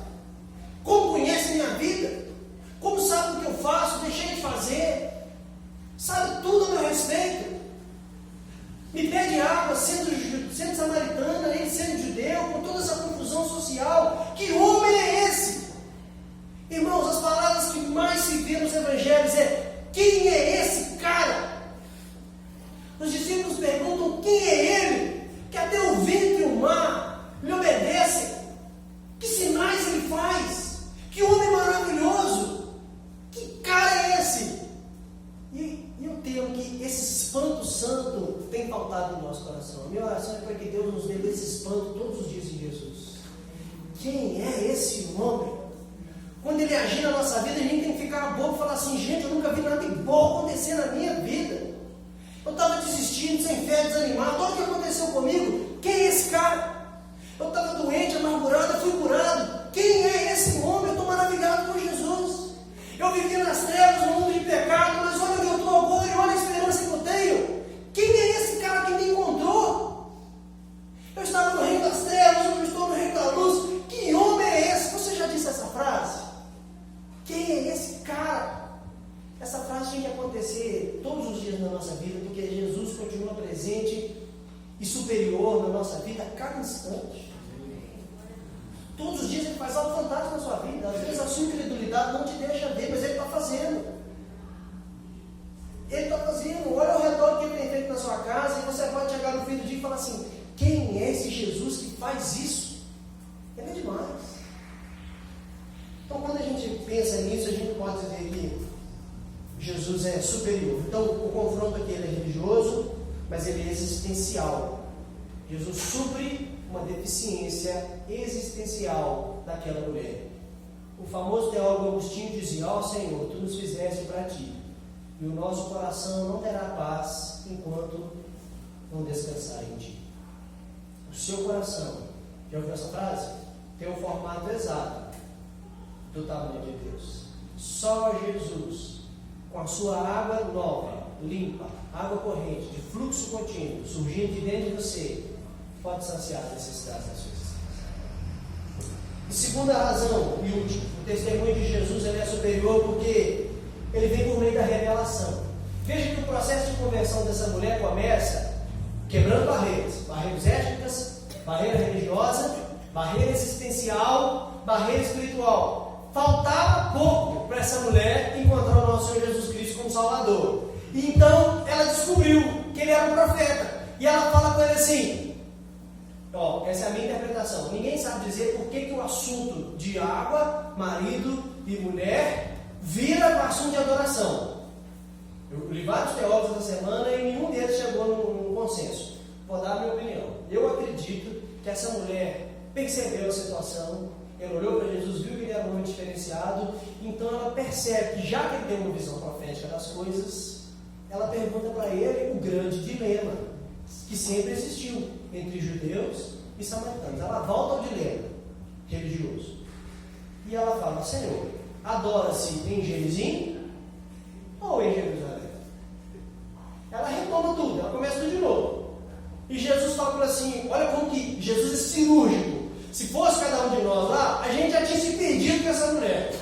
Como conhece minha vida, como sabe o que eu faço, deixei de fazer, sabe tudo a meu respeito. Me pede água, sendo samaritana, ele sendo judeu, com toda essa confusão social. Que homem é esse? Irmãos, as palavras que mais se vê nos evangelhos é: quem é esse cara? Os discípulos perguntam: quem é ele? Que até o vento e o mar lhe obedecem. Que sinais ele faz? Que homem maravilhoso! Que cara é esse? E eu temo que esse espanto santo tem faltado no nosso coração. A minha oração é para que Deus nos dê esse espanto todos os dias em Jesus. Quem é esse homem? Quando ele agir na nossa vida, a gente tem que ficar bobo e falar assim: gente, eu nunca vi nada de bom acontecer na minha vida. Eu estava desistindo, sem fé, desanimado. Olha o que aconteceu comigo. Quem é esse cara? Eu estava doente, amargurado, eu fui curado. Quem é esse homem? Eu estou maravilhado com Jesus. Eu vivia nas trevas, no mundo de pecado, mas olha onde eu estou agora e olha a esperança que eu tenho. Quem é esse cara que me encontrou? Eu estava no reino das trevas, eu estou no reino da luz. Que homem é esse? Você já disse essa frase? Quem é esse cara? Essa frase tem que acontecer todos os dias na nossa vida, porque Jesus continua presente e superior na nossa vida a cada instante. Todos os dias Ele faz algo fantástico na sua vida. Às vezes a sua incredulidade não te deixa ver, mas Ele está fazendo. Ele está fazendo. Olha ao redor o que Ele tem feito na sua casa, e você pode chegar no fim do dia e falar assim: quem é esse Jesus que faz isso? Ele é demais. Então, quando a gente pensa nisso, a gente pode dizer que Jesus é superior. Então, o confronto aqui ele é religioso, mas ele é existencial. Jesus supre uma deficiência existencial daquela mulher. O famoso teólogo Agostinho dizia: ó Senhor, tu nos fizeste para ti, e o nosso coração não terá paz enquanto não descansar em ti. O seu coração, já ouviu essa frase? Tem um formato exato do tamanho de Deus. Só Jesus, com a sua água nova, limpa, água corrente, de fluxo contínuo, surgindo de dentro de você, pode saciar as necessidades da sua existência. E segunda razão e última, o testemunho de Jesus ele é superior porque ele vem por meio da revelação. Veja que o processo de conversão dessa mulher começa quebrando barreiras étnicas, barreira religiosa, barreira existencial, barreira espiritual. Faltava pouco para essa mulher encontrar o nosso Senhor Jesus Cristo como Salvador. E então ela descobriu que ele era um profeta. E ela fala com ele assim: essa é a minha interpretação. Ninguém sabe dizer por que o assunto de água, marido e mulher vira para assunto de adoração. Eu li vários teólogos essa semana e nenhum deles chegou num consenso. Vou dar a minha opinião. Eu acredito que essa mulher percebeu a situação, Ela olhou para Jesus, viu que ele era um homem diferenciado, então ela percebe que, já que ele tem uma visão profética das coisas, ela pergunta para ele o grande dilema que sempre existiu entre judeus e samaritanos. Ela volta ao dilema religioso. E ela fala: Senhor, adora-se em Gerizim ou em Jerusalém? Ela retoma tudo, ela começa tudo de novo. E Jesus fala assim: olha como que Jesus é cirúrgico. Se fosse cada um de nós lá, a gente já tinha se perdido com essa mulher.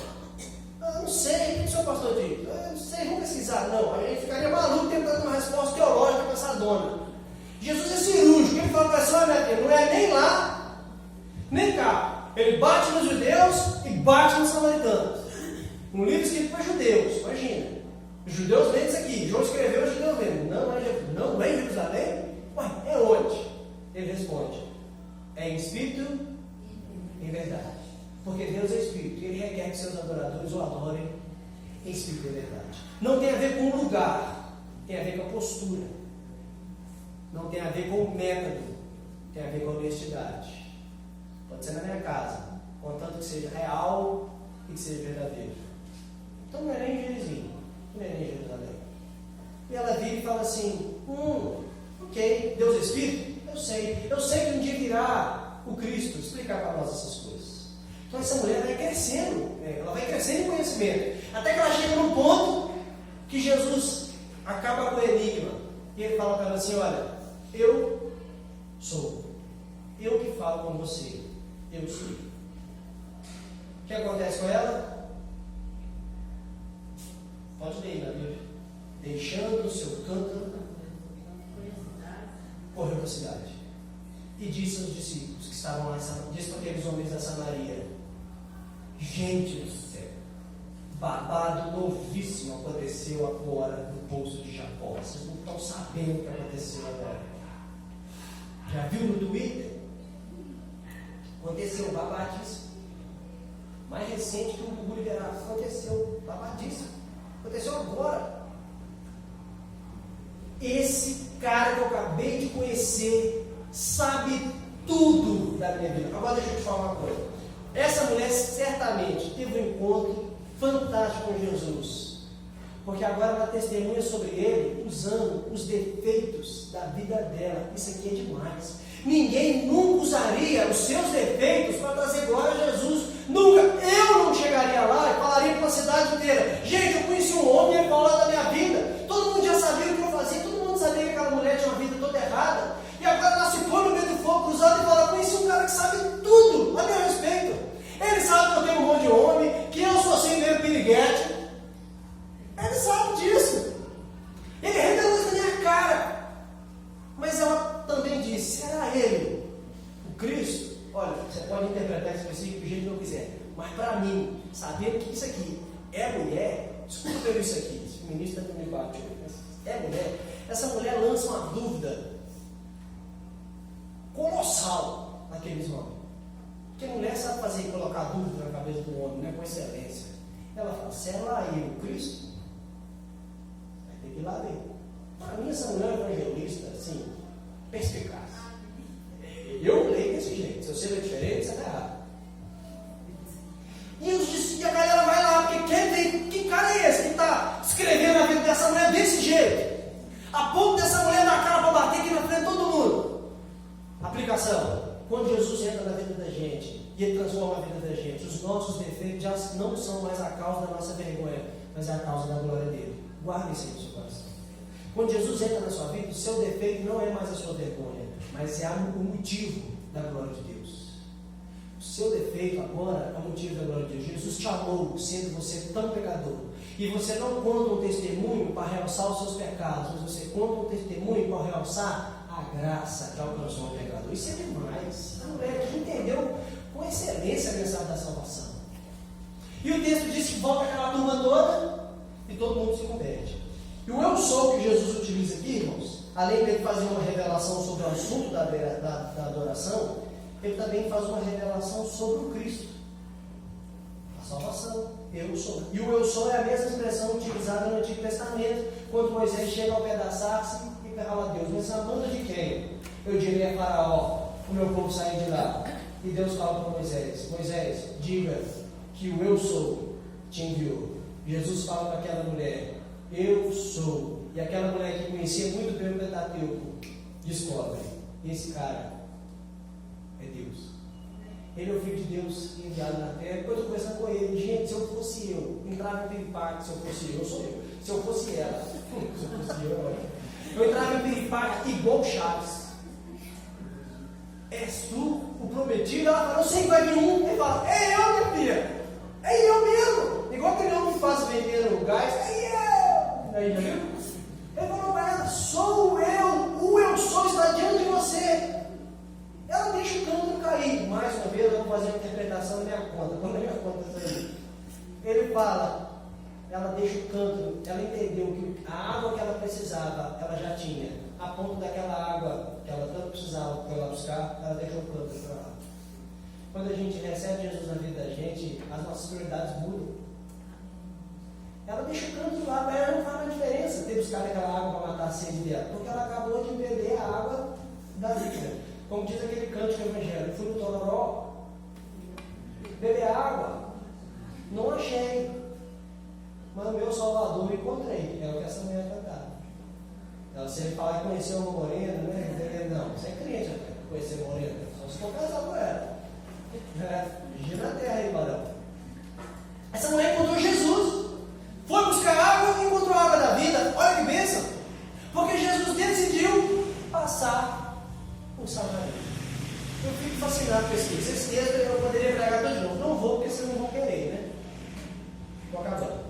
Eu não sei, o que o senhor pastor diz? Eu não sei, vamos pesquisar. Não, a gente ficaria maluco tentando uma resposta teológica para essa dona. Jesus é cirúrgico, ele fala para essa: olha, minha filha, não é nem lá, nem cá. Ele bate nos judeus e bate nos samaritanos. Um livro escrito para judeus, imagina. Os judeus lêem isso aqui, João escreveu, os judeus lêem. Não é em Jerusalém? Ué, é onde? Ele responde: é em espírito e em verdade. Porque Deus é espírito e ele requer que seus adoradores o adorem em espírito e verdade. Não tem a ver com o lugar, tem a ver com a postura. Não tem a ver com o método, tem a ver com a honestidade. Pode ser na minha casa, contanto que seja real e que seja verdadeiro. Então não é nem em Gerizim, não é nem em Jerusalém. E ela vira e fala assim: ok, Deus é Espírito? Eu sei que um dia virá o Cristo explicar para nós essas coisas. Então essa mulher vai crescendo, ela vai crescendo em conhecimento, até que ela chega num ponto que Jesus acaba com o enigma. E ele fala para ela assim: olha, eu sou, eu que falo com você, eu sou. O que acontece com ela? Pode ler na Bíblia. Deixando o seu cântaro, correu para a cidade e disse aos discípulos que estavam lá, disse para aqueles homens da Samaria: gente do céu, babado novíssimo aconteceu agora no poço de Jacó. Vocês não estão sabendo o que aconteceu agora. Já viu no Twitter? Aconteceu babadíssimo. Mais recente que o Gugu liberado. Aconteceu babadíssimo. Aconteceu agora. Esse cara que eu acabei de conhecer sabe tudo da minha vida. Agora deixa eu te falar uma coisa. Essa mulher certamente teve um encontro fantástico com Jesus, porque agora ela testemunha sobre ele usando os defeitos da vida dela. Isso aqui é demais. Ninguém nunca usaria os seus defeitos para trazer glória a Jesus. Nunca. Eu não chegaria lá e falaria para a cidade inteira: gente, eu conheci um homem e ele falou da minha vida. Todo mundo já sabia o que eu fazia, todo mundo sabia que aquela mulher tinha uma vida toda errada. E agora ela se põe no meio do fogo cruzado e fala: conheci um cara que sabe tudo a meu respeito. Ele sabe que eu tenho um monte de homem, que eu sou assim meio piriguete. Ele sabe disso. Ele revelou isso na minha cara. Mas ela também disse: será ele o Cristo? Olha, você pode interpretar esse versículo do jeito que eu quiser, mas para mim, sabendo que isso aqui é mulher, desculpa pelo isso aqui, esse ministro também me bateu, é mulher. Essa mulher lança uma dúvida colossal naqueles homens. Porque a mulher sabe fazer, colocar dúvida na cabeça do homem, né, com excelência. Ela fala: será ele o Cristo? Vai ter que ir lá ver. Para mim, essa mulher é evangelista, assim, perspicaz. Eu leio desse jeito. Se você vê diferente, você está errado. E a galera vai lá, porque quer ver que cara é esse que está escrevendo a vida dessa mulher desse jeito, a ponto dessa mulher dar a cara para bater aqui na frente de todo mundo. Aplicação: quando Jesus entra na vida da gente e ele transforma a vida da gente, os nossos defeitos já não são mais a causa da nossa vergonha, mas é a causa da glória dele. Guarde isso aí no seu coração. Quando Jesus entra na sua vida, o seu defeito não é mais a sua vergonha, mas é o motivo da glória de Deus. O seu defeito agora é o motivo da glória de Deus. Jesus te amou, sendo você tão pecador. E você não conta um testemunho para realçar os seus pecados, mas você conta um testemunho para realçar a graça que alcançou o pecador. Isso é demais. A mulher aqui entendeu com excelência a mensagem da salvação. E o texto diz que volta aquela turma toda e todo mundo se converte. E o eu sou que Jesus utiliza aqui, irmãos, além de ele fazer uma revelação sobre o assunto da adoração, ele também faz uma revelação sobre o Cristo, a salvação. Eu sou. E o eu sou é a mesma expressão utilizada no Antigo Testamento, quando Moisés chega ao pedaçar-se e fala: Deus, mas a manda de quem? Eu diria a Faraó, o meu povo sair de lá. E Deus fala para Moisés: Moisés, diga que o eu sou te enviou. Jesus fala para aquela mulher: eu sou. E aquela mulher que conhecia muito bem o Pentateuco descobre: esse cara é Deus. Ele é o Filho de Deus enviado na terra. Depois eu conversando com ele: gente, se eu fosse eu, entrava em piripaque. Se eu fosse eu, sou eu. Se eu fosse ela, se eu fosse eu entrava em piripaque igual Chaves. És tu o prometido? Ela fala: eu sei que vai vir um. Ele fala: é eu, minha filha. É eu mesmo. Igual aquele homem que faz vender o gás. É eu. Aí, já viu? Ele falou para ela: sou eu. O eu sou está diante de você. Ela deixa o cântaro cair. Mais uma vez, eu vou fazer uma interpretação da minha conta. Quando a minha conta isso aí. Ele fala: ela deixa o cântaro. Ela entendeu que a água que ela precisava, ela já tinha. A ponto daquela água que ela tanto precisava para ela buscar, ela deixou o cântaro para lá. Quando a gente recebe Jesus na vida da gente, as nossas prioridades mudam. Ela deixa o cântaro lá, para ela não faz uma diferença ter buscado aquela água para matar a sede dela, porque ela acabou de beber a água da vida. Como diz aquele cântico evangélico: fui no Tororó, beber água, não achei, mas o meu Salvador encontrei. É o que essa mulher cantava. Ela sempre fala que conheceu uma morena, né? Não, você é crente até, conhecer morena, só se for casar com ela. Gira na terra aí, varão. Essa mulher encontrou Jesus, foi buscar água e encontrou a água da vida. Olha que bênção, porque Jesus decidiu passar por Samaria. Eu fico fascinado com esse texto. Esse texto eu poderia pregar todo de novo. Não vou, porque vocês não vão querer, né? Estou acabando.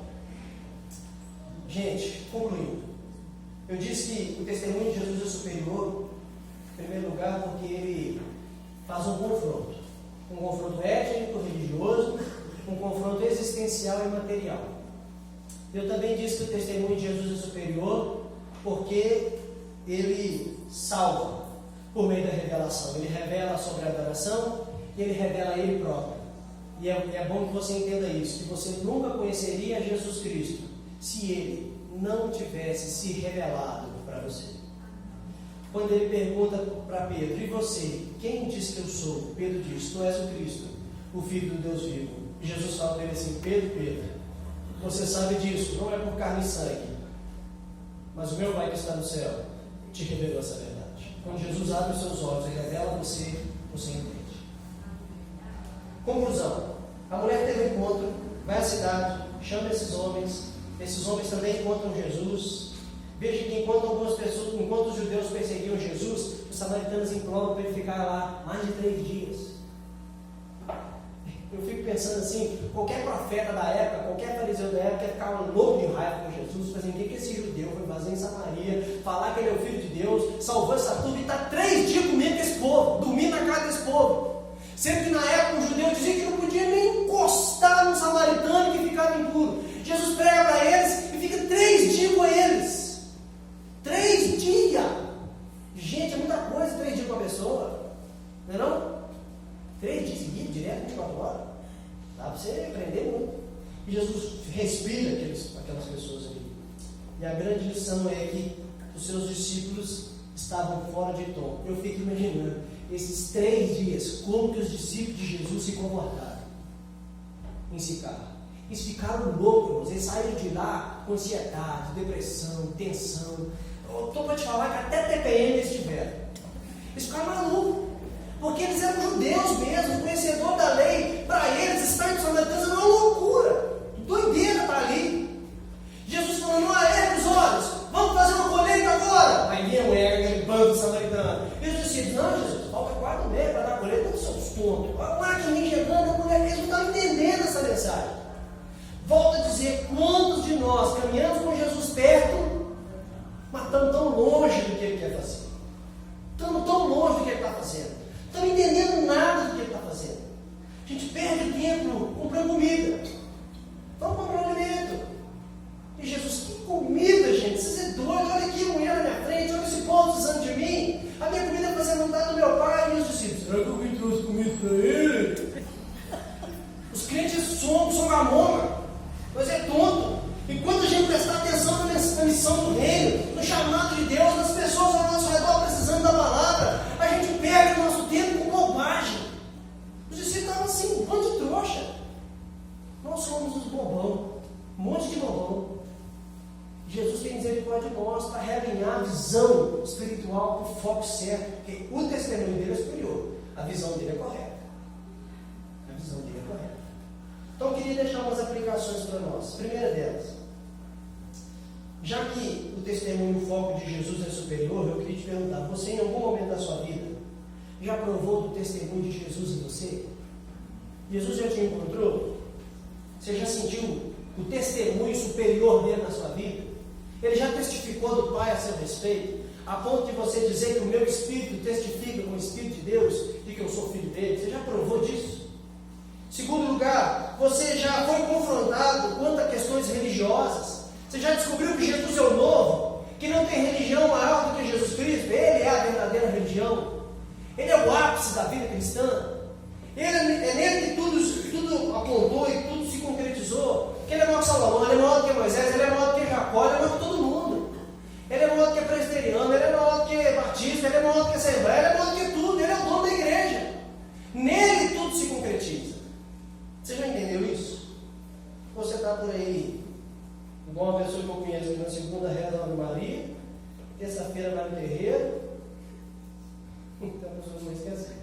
Gente, concluindo. Eu disse que o testemunho de Jesus é superior, em primeiro lugar, porque ele faz um confronto. Um confronto étnico, religioso, um confronto existencial e material. Eu também disse que o testemunho de Jesus é superior, porque ele salva por meio da revelação. Ele revela sobre a adoração e ele revela a ele próprio. E é bom que você entenda isso, que você nunca conheceria Jesus Cristo se ele não tivesse se revelado para você. Quando ele pergunta para Pedro: e você, quem diz que eu sou? Pedro diz: tu és o Cristo, o Filho do Deus vivo. E Jesus fala para ele assim: Pedro, você sabe disso, não é por carne e sangue, mas o meu Pai que está no céu te revelou essa verdade. Quando Jesus abre os seus olhos e revela a você, você entende. Conclusão: a mulher teve um encontro, vai à cidade, chama esses homens também encontram Jesus. Veja que enquanto os judeus perseguiam Jesus, os samaritanos imploram para ele ficar lá mais de 3 dias. Eu fico pensando assim: qualquer profeta da época, qualquer fariseu da época ia ficar louco de raiva com Jesus, fazendo: o que esse judeu foi fazer em Samaria, falar que ele é o Filho de Deus, salvou essa turma e está 3 dias comendo com esse povo, dormindo na casa desse povo. Sendo que na época o judeu dizia que não podia nem encostar no samaritano que ficava impuro. Jesus prega para eles e fica 3 dias com eles. 3 dias! Gente, é muita coisa 3 dias com a pessoa. Não é não? 3 dias seguidos, direto, 24 horas. Dá para você aprender muito. E Jesus respira aquelas pessoas ali. E a grande lição é que os seus discípulos estavam fora de tom. Eu fico imaginando esses 3 dias, como que os discípulos de Jesus se comportaram em Sicar. Eles ficaram loucos, eles saíram de lá com ansiedade, depressão, tensão. Eu estou para te falar que até TPM eles tiveram. Eles ficaram malucos, porque eles eram judeus mesmo, conhecedor da lei. Para eles, estar em Samaritana era uma loucura, doideira para ali. Jesus falou: não ergue os olhos, vamos fazer uma colheita agora. Aí vinha o aquele bando samaritano. Eles disseram: não, Jesus, falta 4 meses para dar a colheita, não são os tontos. Olha o maquininho chegando, a mulher, eles não estão entendendo essa mensagem. Volto a dizer: quantos de nós caminhamos com Jesus perto, mas estamos tão longe do que Ele quer fazer? Estamos tão longe do que Ele está fazendo. Estamos entendendo nada do que Ele está fazendo. A gente perde tempo comprando comida. Vamos comprar um alimento. E Jesus: que comida, gente? Vocês é doido? Olha aqui a mulher na minha frente, olha esse povo precisando de mim. A minha comida vai ser vontade do meu pai e os discípulos: será que alguém trouxe comida para ele? Os crentes são gamona. Mas é tonto. Enquanto a gente prestar atenção na missão do reino, no chamado de Deus, nas pessoas ao nosso redor precisando da palavra, a gente perde o nosso tempo com bobagem. espiritual com o foco certo, porque o testemunho dele é superior, a visão dele é correta. A visão dele é correta. Então eu queria deixar umas aplicações para nós. Primeira delas, já que o testemunho, o foco de Jesus é superior, eu queria te perguntar, você em algum momento da sua vida já provou do testemunho de Jesus em você? Jesus já te encontrou? Você já sentiu o testemunho superior dele na sua vida? Ele já testificou do Pai a seu respeito, a ponto de você dizer que o meu Espírito testifica com o Espírito de Deus e que eu sou filho dele? Você já provou disso? Segundo lugar, você já foi confrontado quanto a questões religiosas? Você já descobriu que Jesus é o novo? Que não tem religião maior do que Jesus Cristo? Ele é a verdadeira religião. Ele é o ápice da vida cristã. É nele que tudo apontou e tudo se concretizou. Que ele é maior que Salomão, ele é maior do que Moisés, ele é maior do que Jacó, ele é maior que todo mundo. Ele é maior do que presbiteriano, ele é maior do que batista, ele é maior do que assembleia, ele é maior do que tudo, ele é o dono da igreja. Nele tudo se concretiza. Você já entendeu isso? Você está por aí, igual uma pessoa que eu conheço, que na segunda reza a Ave Maria, terça-feira vai no terreiro, então a pessoa não esquece.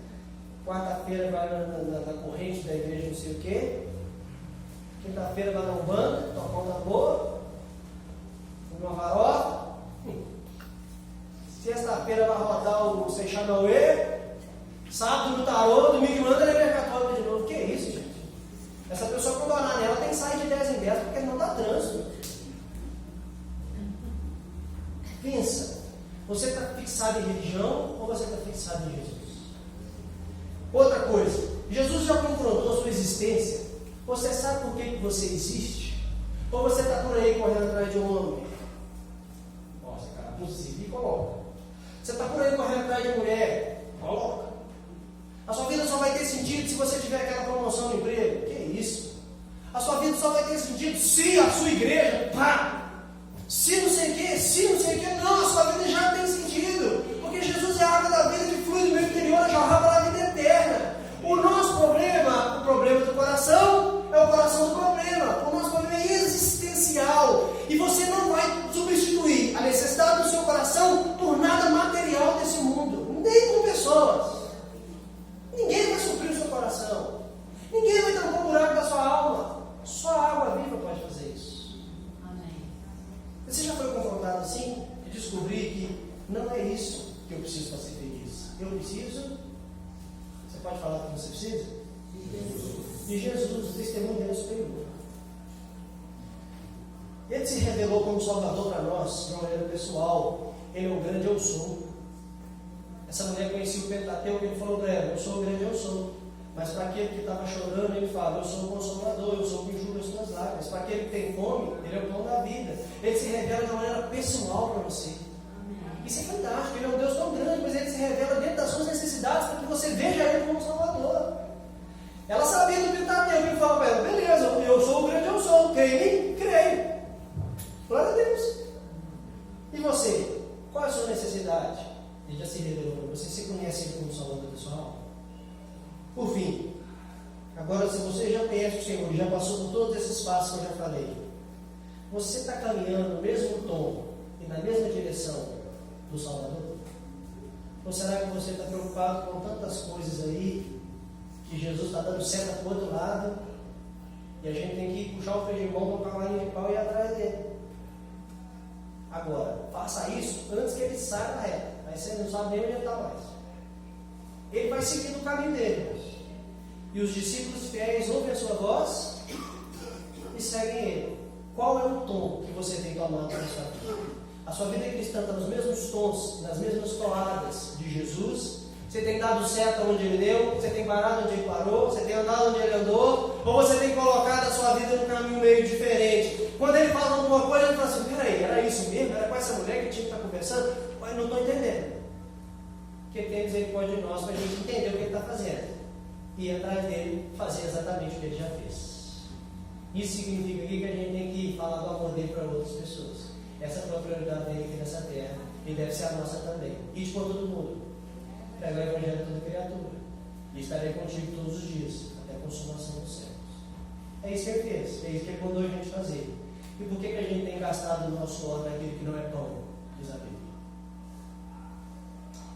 Quarta-feira vai na corrente da igreja não sei o quê. Quinta-feira vai na Umbanda, tocar um tambor, uma farofa. Sexta-feira vai rodar o Seixanauê. Sábado no tarô, domingo de manhã ela é católica de novo. Que isso, gente? Essa pessoa, quando orar nela, tem que sair de 10 em 10 porque não dá trânsito. Pensa, você está fixado em religião ou você está fixado em Jesus? Outra coisa, Jesus já confrontou a sua existência. Você sabe por que você existe? Ou você está por aí correndo atrás de um homem? Nossa, cara, possível e coloca. Você está por aí correndo atrás de mulher? Coloca. A sua vida só vai ter sentido se você tiver aquela promoção no emprego. Que isso? A sua vida só vai ter sentido se a sua igreja, pá! Se não sei o que, não, a sua vida já tem sentido. Porque Jesus é a água da vida que flui do meu interior e jorra para a vida eterna. O nosso problema, o problema do coração, é o coração do problema. O nosso problema é existencial. E você não vai substituir a necessidade do seu coração por nada material desse mundo. Nem com pessoas. Ninguém vai suprir o seu coração. Ninguém vai tampar o buraco da sua alma. Só a água viva pode fazer isso. Amém. Você já foi confrontado assim? E descobrir que não é isso que eu preciso para ser feliz. Eu preciso... Você pode falar o que você precisa? De Jesus, o testemunho dele é superior. Ele se revelou como Salvador para nós, de uma maneira pessoal. Ele é o grande eu sou. Essa mulher conhecia o Pentateuco, ele falou para ela, eu sou o grande eu sou. Mas para aquele que estava chorando, ele fala, eu sou o Consolador, eu sou o que enxuga as suas lágrimas. Para aquele que tem fome, ele é o pão da vida. Ele se revela de uma maneira pessoal para você. Isso é fantástico, ele é um Deus tão grande, mas ele se revela dentro das suas necessidades para que você veja ele como Salvador. Ela sabia do Pentateuco, ele fala para ela, beleza, eu sou o grande eu sou, creio em mim? Creio. Glória a Deus. E você? Qual é a sua necessidade? Ele já se revelou para você, você conhece ele como Salvador da sua alma? Por fim, agora se você já conhece o Senhor, já passou por todos esses passos que eu já falei, você está caminhando no mesmo tom e na mesma direção do Salvador? Ou será que você está preocupado com tantas coisas aí, que Jesus está dando seta para o outro lado, e a gente tem que puxar o freio de mão com o cavalinho de pau e ir atrás dele? Agora, faça isso antes que ele saia da reta, aí você não sabe nem onde ele está mais. Ele vai seguindo o caminho dele, e os discípulos fiéis ouvem a sua voz e seguem ele. Qual é o tom que você tem tomado na sua vida? A sua vida cristã está nos mesmos tons, nas mesmas toadas de Jesus? Você tem dado certo onde ele deu? Você tem parado onde ele parou? Você tem andado onde ele andou? Ou você tem colocado a sua vida num caminho meio diferente? Quando ele fala alguma coisa, ele fala assim, peraí, era isso mesmo? Era com essa mulher que tinha que estar conversando? Mas não estou entendendo. Porque tem misericórdia de nós para a gente entender o que ele está fazendo. E ir atrás dele fazer exatamente o que ele já fez. Isso significa que a gente tem que falar do amor dele para outras pessoas. Essa foi a prioridade dele aqui nessa terra. E deve ser a nossa também. Isso por todo mundo. Prega o Evangelho a toda criatura. E estarei contigo todos os dias, até a consumação dos séculos. É isso que ele fez. É isso que ele mandou a gente fazer. E por que a gente tem gastado o nosso suor naquilo que não é pão? Diz a Bíblia.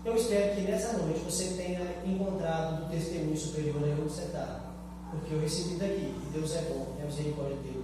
Eu espero que nessa noite você tenha encontrado do testemunho superior aí onde você está, porque eu recebi daqui, que Deus é bom, e a misericórdia dele